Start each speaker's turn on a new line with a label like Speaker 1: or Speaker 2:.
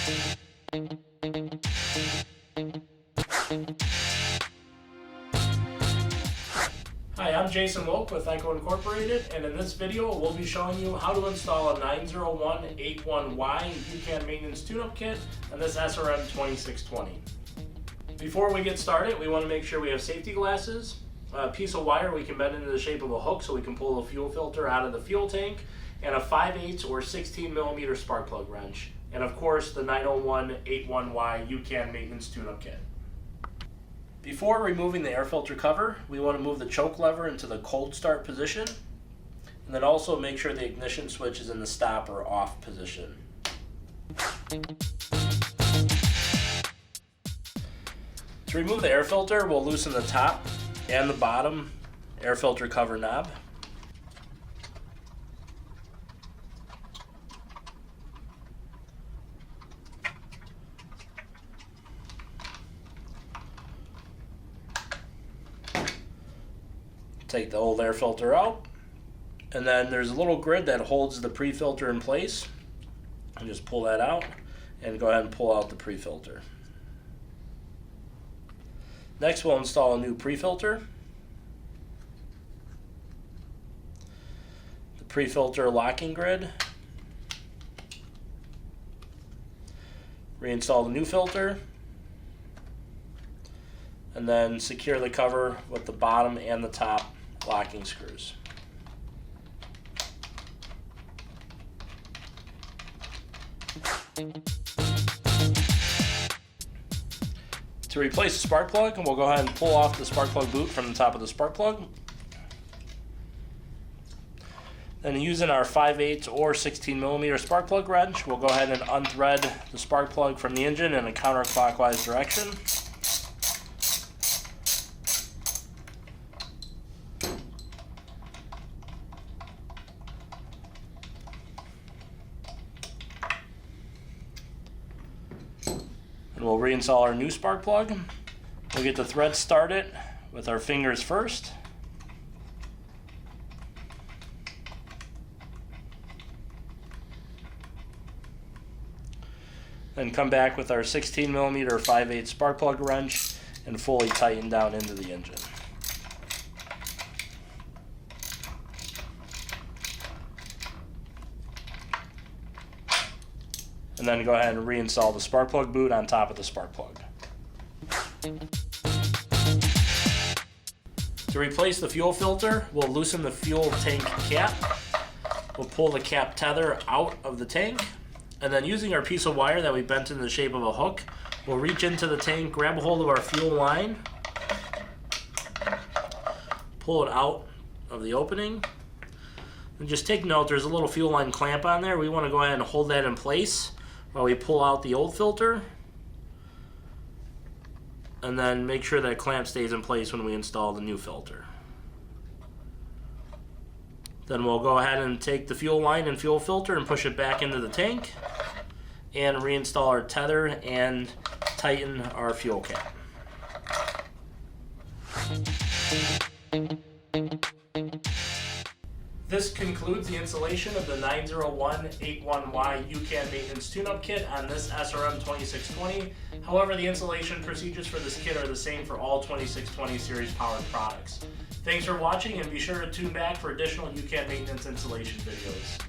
Speaker 1: Hi, I'm Jason Wilk with Echo Incorporated, and in this video we'll be showing you how to install a 90181Y YouCan maintenance tune-up kit on this SRM 2620. Before we get started, we want to make sure we have safety glasses, a piece of wire we can bend into the shape of a hook so we can pull the fuel filter out of the fuel tank, and a 5/8 or 16mm spark plug wrench, and of course the 90181Y YouCan maintenance tune-up kit. Before removing the air filter cover, we want to move the choke lever into the cold start position, and then also make sure the ignition switch is in the stop or off position. To remove the air filter, we'll loosen the top and the bottom air filter cover knob. Take the old air filter out, and then there's a little grid that holds the pre-filter in place, and just pull that out and go ahead and pull out the pre-filter. Next, we'll install a new pre-filter. The pre-filter locking grid. Reinstall the new filter, and then secure the cover with the bottom and the top locking screws. To replace the spark plug, we'll go ahead and pull off the spark plug boot from the top of the spark plug. Then using our 5/8 or 16mm spark plug wrench, we'll go ahead and unthread the spark plug from the engine in a counterclockwise direction. And we'll reinstall our new spark plug. We'll get the thread started with our fingers first. Then come back with our 16mm 5/8 spark plug wrench and fully tighten down into the engine. And then go ahead and reinstall the spark plug boot on top of the spark plug. To replace the fuel filter, we'll loosen the fuel tank cap. We'll pull the cap tether out of the tank, and then using our piece of wire that we bent in the shape of a hook, we'll reach into the tank, grab a hold of our fuel line, pull it out of the opening, and just take note there's a little fuel line clamp on there. We want to go ahead and hold that in place while we pull out the old filter, and then make sure that clamp stays in place when we install the new filter. Then we'll go ahead and take the fuel line and fuel filter and push it back into the tank and reinstall our tether and tighten our fuel cap. This concludes the installation of the 90181Y YouCan maintenance tune-up kit on this SRM 2620. However, the installation procedures for this kit are the same for all 2620 series powered products. Thanks for watching, and be sure to tune back for additional YouCan maintenance installation videos.